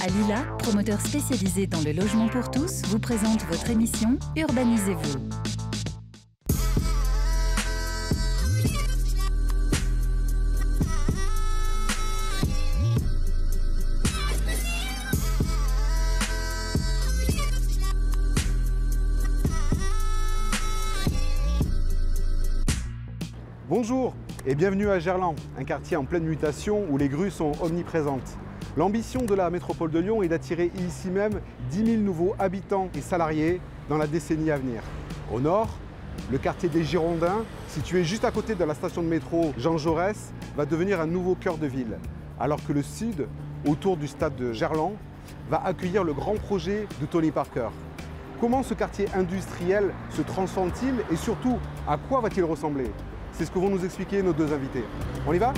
Alila, promoteur spécialisé dans le logement pour tous, vous présente votre émission Urbanisez-vous. Bonjour et bienvenue à Gerland, un quartier en pleine mutation où les grues sont omniprésentes. L'ambition de la métropole de Lyon est d'attirer ici même 10 000 nouveaux habitants et salariés dans la décennie à venir. Au nord, le quartier des Girondins, situé juste à côté de la station de métro Jean Jaurès, va devenir un nouveau cœur de ville, alors que le sud, autour du stade de Gerland, va accueillir le grand projet de Tony Parker. Comment ce quartier industriel se transforme-t-il et surtout, à quoi va-t-il ressembler? C'est ce que vont nous expliquer nos deux invités. On y va?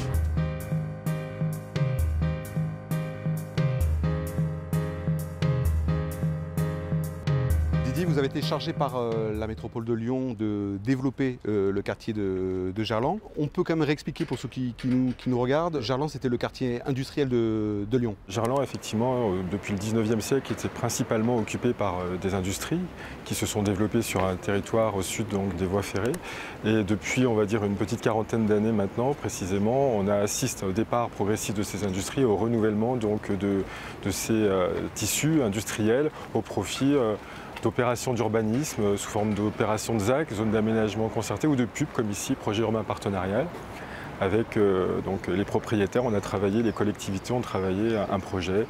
Didier, vous avez été chargé par la métropole de Lyon de développer le quartier de Gerland. On peut quand même réexpliquer pour ceux qui nous regardent. Gerland, c'était le quartier industriel de Lyon. Gerland, effectivement, depuis le 19e siècle, était principalement occupé par des industries qui se sont développées sur un territoire au sud donc, des voies ferrées. Et depuis, on va dire, une petite quarantaine d'années maintenant, précisément, on assiste au départ progressif de ces industries, au renouvellement donc, de ces tissus industriels au profit d'opérations d'urbanisme sous forme d'opérations de ZAC, zones d'aménagement concerté ou de PUP, comme ici, projet urbain partenarial. Avec donc, les propriétaires, on a travaillé, les collectivités ont travaillé un projet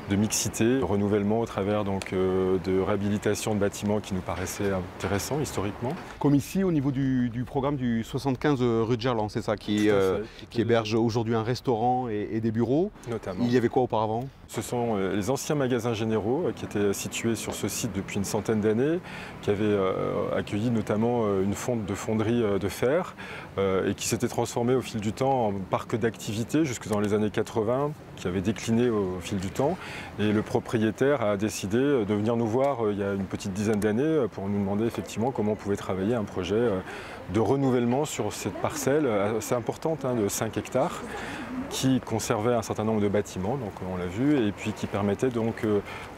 de mixité, de renouvellement au travers donc, de réhabilitation de bâtiments qui nous paraissaient intéressants historiquement. Comme ici au niveau du programme du 75 rue de Gerland, c'est ça, qui héberge aujourd'hui un restaurant et des bureaux. Notamment. Il y avait quoi auparavant? Ce sont les anciens magasins généraux qui étaient situés sur ce site depuis une centaine d'années, qui avaient accueilli notamment une fonte de fonderie de fer et qui s'était transformé au fil du temps en parc d'activités jusque dans les années 80, qui avait décliné au fil du temps. Et le propriétaire a décidé de venir nous voir il y a une petite dizaine d'années pour nous demander effectivement comment on pouvait travailler un projet de renouvellement sur cette parcelle assez importante de 5 hectares qui conservait un certain nombre de bâtiments, donc on l'a vu, et puis qui permettait donc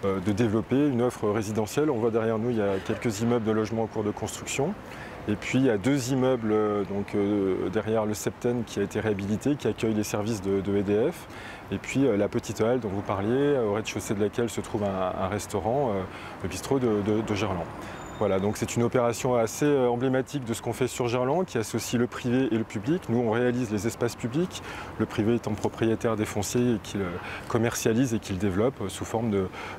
de développer une offre résidentielle. On voit derrière nous, il y a quelques immeubles de logements en cours de construction. Et puis il y a 2 immeubles donc, derrière le Septen qui a été réhabilité, qui accueille les services de EDF. Et puis la petite halle dont vous parliez, au rez-de-chaussée de laquelle se trouve un restaurant, le bistrot de Gerland. Voilà, donc c'est une opération assez emblématique de ce qu'on fait sur Gerland, qui associe le privé et le public. Nous, on réalise les espaces publics, le privé étant propriétaire des fonciers et qui le commercialise et qui le développe sous forme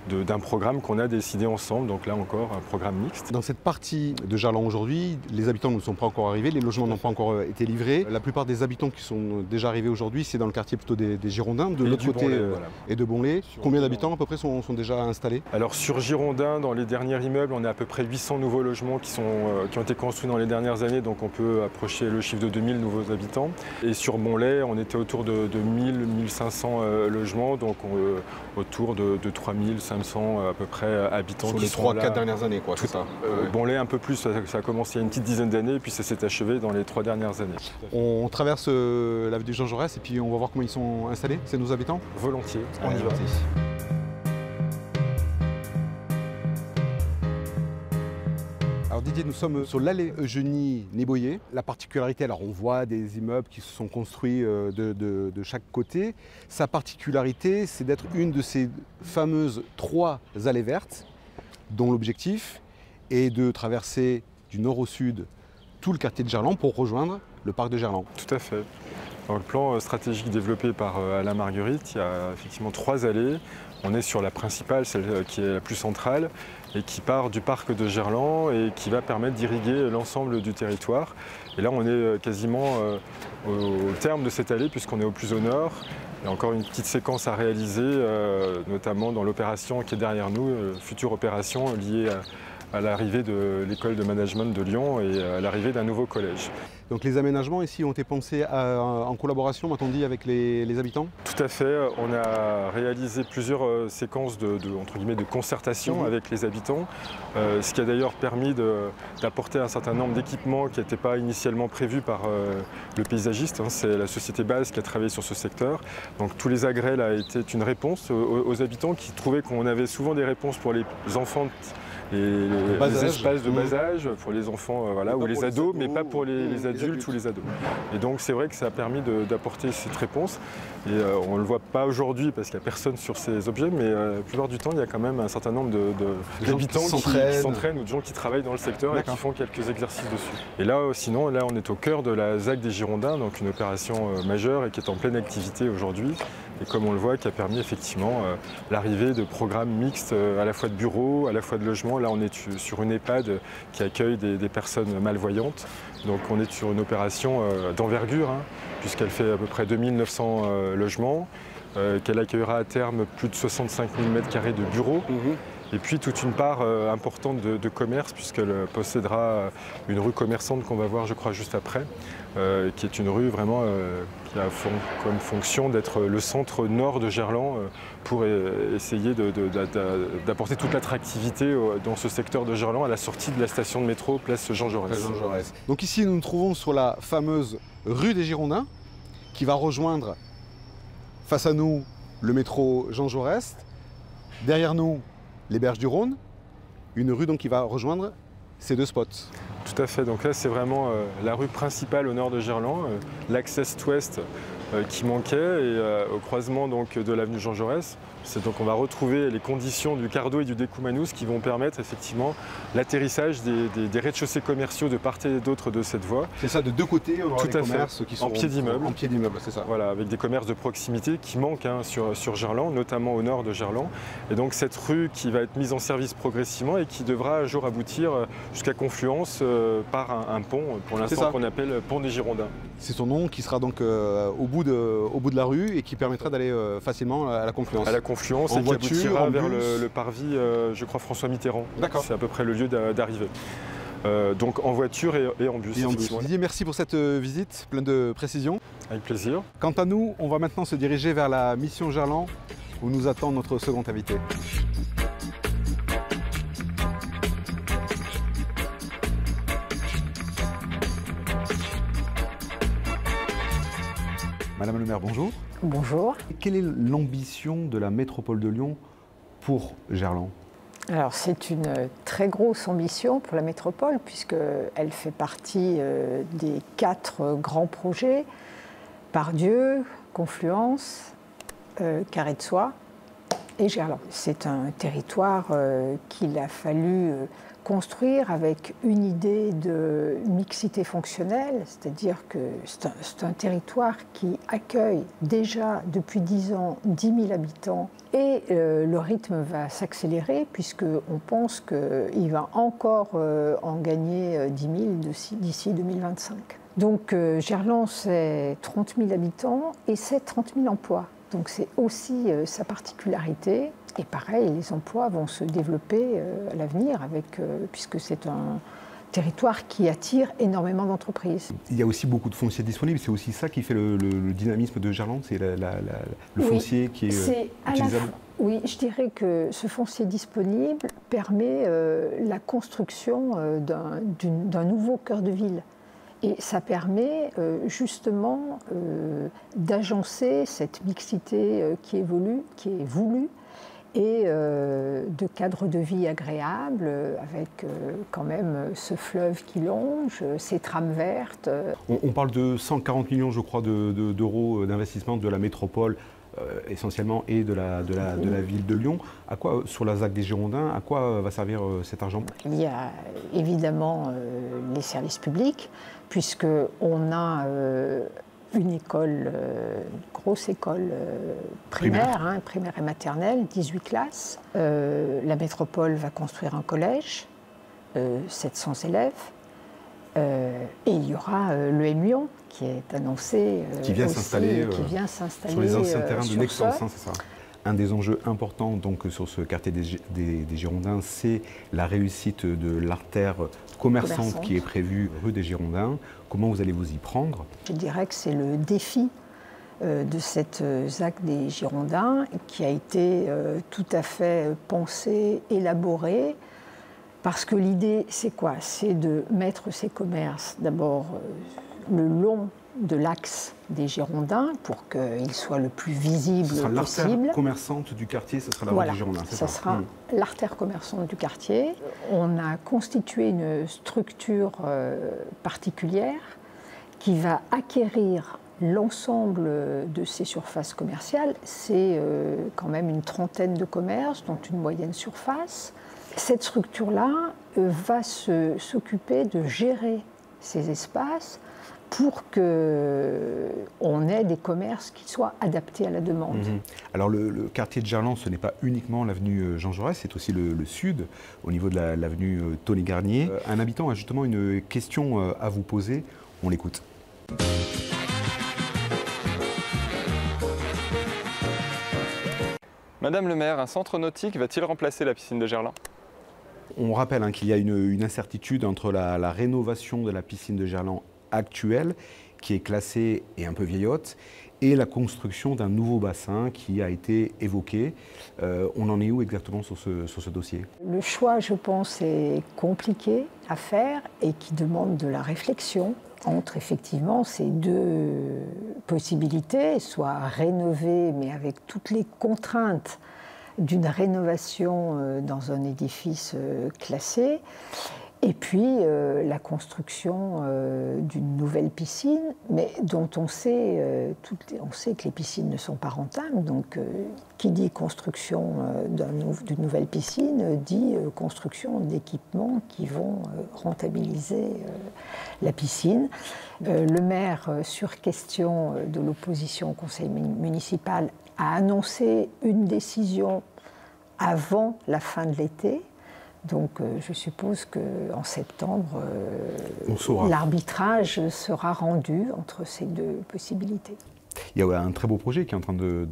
d'un programme qu'on a décidé ensemble. Donc là encore, un programme mixte. Dans cette partie de Gerland aujourd'hui, les habitants ne sont pas encore arrivés, les logements n'ont pas encore été livrés. La plupart des habitants qui sont déjà arrivés aujourd'hui, c'est dans le quartier plutôt des Girondins, de l'autre côté voilà. Et de Bonlay. Combien d'habitants à peu près sont déjà installés? Alors sur Girondins, dans les derniers immeubles, on a à peu près 800 nouveaux logements qui ont été construits dans les dernières années, donc on peut approcher le chiffre de 2000 nouveaux habitants. Et sur Bonlay, on était autour de 1000-1500 logements, donc autour de 3500 à peu près habitants. Sur les 3-4 dernières années, quoi, c'est ça? Bonlay un peu plus, ça a commencé il y a une petite dizaine d'années, puis ça s'est achevé dans les 3 dernières années. On traverse l'avenue Jean Jaurès et puis on va voir comment ils sont installés, c'est nos habitants? Volontiers, on y va. Alors Didier, nous sommes sur l'allée Eugénie-Néboyer. La particularité, alors on voit des immeubles qui se sont construits de chaque côté. Sa particularité, c'est d'être une de ces fameuses 3 allées vertes, dont l'objectif est de traverser du nord au sud tout le quartier de Gerland pour rejoindre le parc de Gerland. Tout à fait. Dans le plan stratégique développé par Alain Marguerite, il y a effectivement 3 allées. On est sur la principale, celle qui est la plus centrale, et qui part du parc de Gerland et qui va permettre d'irriguer l'ensemble du territoire. Et là, on est quasiment au terme de cette allée, puisqu'on est au plus au nord. Il y a encore une petite séquence à réaliser, notamment dans l'opération qui est derrière nous, future opération liée à l'arrivée de l'école de management de Lyon et à l'arrivée d'un nouveau collège. Donc les aménagements ici ont été pensés en collaboration, m'a-t-on dit, avec les habitants? Tout à fait. On a réalisé plusieurs séquences entre guillemets, de concertation avec les habitants, ce qui a d'ailleurs permis d'apporter un certain nombre d'équipements qui n'étaient pas initialement prévus par le paysagiste. Hein. C'est la société Base qui a travaillé sur ce secteur. Donc tous les agrès là étaient une réponse aux habitants qui trouvaient qu'on avait souvent des réponses pour les enfants et les espaces de bas âge pour les enfants ou les ados, mais pas pour les adultes ou les ados. Et donc c'est vrai que ça a permis d'apporter cette réponse. Et on ne le voit pas aujourd'hui parce qu'il n'y a personne sur ces objets, mais la plupart du temps, il y a quand même un certain nombre d'habitants qui s'entraînent ou de gens qui travaillent dans le secteur et qui font quelques exercices dessus. Et là, sinon, là, on est au cœur de la ZAC des Girondins, donc une opération majeure et qui est en pleine activité aujourd'hui. Et comme on le voit, qui a permis effectivement l'arrivée de programmes mixtes à la fois de bureaux, à la fois de logements. Là, on est sur une EHPAD qui accueille des personnes malvoyantes. Donc on est sur une opération d'envergure, hein, puisqu'elle fait à peu près 2900 logements, qu'elle accueillera à terme plus de 65 000 m² de bureaux. Et puis toute une part importante de commerce, puisqu'elle possédera une rue commerçante qu'on va voir, je crois, juste après, qui est une rue vraiment qui a comme fonction d'être le centre nord de Gerland pour essayer d'apporter toute l'attractivité dans ce secteur de Gerland à la sortie de la station de métro place Jean Jaurès. Donc ici, nous nous trouvons sur la fameuse rue des Girondins, qui va rejoindre face à nous le métro Jean Jaurès, derrière nous les Berges du Rhône, une rue donc qui va rejoindre ces deux spots. Tout à fait, donc là c'est vraiment la rue principale au nord de Gerland, l'axe est-ouest qui manquait et au croisement donc, de l'avenue Jean Jaurès. Donc on va retrouver les conditions du Cardo et du Découmanous qui vont permettre effectivement l'atterrissage des rez-de-chaussée commerciaux de part et d'autre de cette voie. C'est ça, de deux côtés, on aura des commerces qui sont en pied d'immeuble. En pied d'immeuble, c'est ça. Voilà, avec des commerces de proximité qui manquent hein, sur Gerland, notamment au nord de Gerland. Et donc cette rue qui va être mise en service progressivement et qui devra un jour aboutir jusqu'à Confluence par un pont, pour l'instant qu'on appelle Pont des Girondins. C'est son nom qui sera donc au bout de la rue et qui permettra d'aller facilement à la Confluence. En et voiture, qui aboutira vers le parvis, je crois, François Mitterrand. C'est à peu près le lieu d'arrivée. Donc en voiture et en bus. Didier, merci pour cette visite pleine de précisions. Avec plaisir. Quant à nous, on va maintenant se diriger vers la mission Gerland où nous attend notre second invité. Madame le maire, bonjour. Bonjour. Quelle est l'ambition de la métropole de Lyon pour Gerland? Alors c'est une très grosse ambition pour la métropole puisqu'elle fait partie des 4 grands projets, Pardieu, Confluence, Carré de Soie et Gerland. C'est un territoire qu'il a fallu construire avec une idée de mixité fonctionnelle, c'est-à-dire que c'est un territoire qui accueille déjà depuis 10 ans 10 000 habitants et le rythme va s'accélérer puisqu'on pense qu'il va encore en gagner 10 000 d'ici 2025. Donc Gerland, c'est 30 000 habitants et c'est 30 000 emplois. Donc c'est aussi sa particularité. Et pareil, les emplois vont se développer à l'avenir, puisque c'est un territoire qui attire énormément d'entreprises. Il y a aussi beaucoup de foncier disponible, c'est aussi ça qui fait le dynamisme de Gerland, c'est le foncier qui est utilisable. Oui, je dirais que ce foncier disponible permet la construction d'un nouveau cœur de ville. Et ça permet justement d'agencer cette mixité qui est voulue, et de cadres de vie agréables, avec quand même ce fleuve qui longe, ces trames vertes. On parle de 140 millions, je crois, d'euros d'investissement de la métropole, essentiellement, et de la ville de Lyon. À quoi, sur la ZAC des Girondins, à quoi va servir cet argent? Il y a évidemment les services publics, puisqu'on a une école, grosse école primaire et maternelle, 18 classes. La métropole va construire un collège, 700 élèves. Et il y aura l'EM Lyon qui est annoncé qui vient s'installer sur les anciens terrains de Nexens, c'est ça? Un des enjeux importants donc, sur ce quartier des Girondins, c'est la réussite de l'artère commerçante qui est prévue rue des Girondins. Comment vous allez vous y prendre? Je dirais que c'est le défi de cette ZAC des Girondins qui a été tout à fait pensé, élaboré, parce que l'idée, c'est quoi? C'est de mettre ces commerces d'abord le long de l'axe des Girondins pour qu'il soit le plus visible possible. Ce sera l'artère commerçante du quartier, ce sera la rue des Girondins, c'est ça? Ce sera l'artère commerçante du quartier. On a constitué une structure particulière qui va acquérir l'ensemble de ces surfaces commerciales. C'est quand même une trentaine de commerces, dont une moyenne surface. Cette structure-là va s'occuper de gérer ces espaces pour qu'on ait des commerces qui soient adaptés à la demande. Alors le quartier de Gerland, ce n'est pas uniquement l'avenue Jean Jaurès, c'est aussi le sud, au niveau de l'avenue Tony Garnier. Un habitant a justement une question à vous poser, on l'écoute. Madame le maire, un centre nautique va-t-il remplacer la piscine de Gerland? On rappelle qu'il y a une incertitude entre la rénovation de la piscine de Gerland actuelle, qui est classée et un peu vieillotte, et la construction d'un nouveau bassin qui a été évoqué. On en est où exactement sur ce dossier? Le choix, je pense, est compliqué à faire et qui demande de la réflexion entre effectivement ces deux possibilités, soit rénover, mais avec toutes les contraintes d'une rénovation dans un édifice classé, et puis la construction d'une nouvelle piscine, mais dont on sait que les piscines ne sont pas rentables. Donc, qui dit construction d'une nouvelle piscine dit construction d'équipements qui vont rentabiliser la piscine. Le maire, sur question de l'opposition au conseil municipal, a annoncé une décision avant la fin de l'été. Donc je suppose qu'en septembre, l'arbitrage sera rendu entre ces deux possibilités. Il y a un très beau projet qui est en train de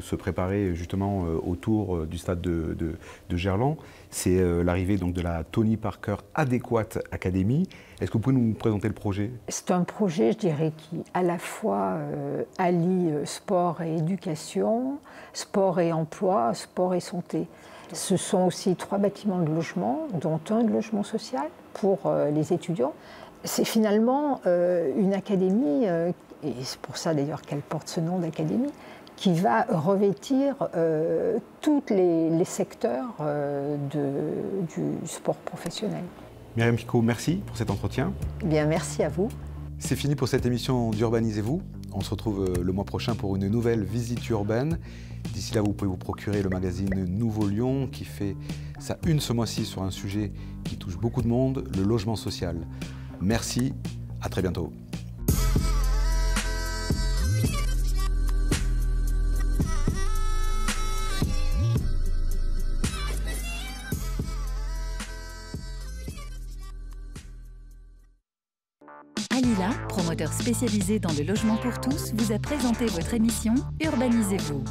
se préparer justement autour du stade de Gerland. C'est l'arrivée donc de la Tony Parker Adéquate Academy. Est-ce que vous pouvez nous présenter le projet? C'est un projet, je dirais, qui à la fois allie sport et éducation, sport et emploi, sport et santé. Ce sont aussi 3 bâtiments de logement, dont un de logement social pour les étudiants. C'est finalement une académie, et c'est pour ça d'ailleurs qu'elle porte ce nom d'académie, qui va revêtir tous les secteurs du sport professionnel. Myriam Picot, merci pour cet entretien. Bien, merci à vous. C'est fini pour cette émission d'Urbanisez-vous. On se retrouve le mois prochain pour une nouvelle visite urbaine. D'ici là, vous pouvez vous procurer le magazine Nouveau Lyon qui fait sa une ce mois-ci sur un sujet qui touche beaucoup de monde, le logement social. Merci, à très bientôt. Alila, promoteur spécialisé dans le logement pour tous, vous a présenté votre émission Urbanisez-vous.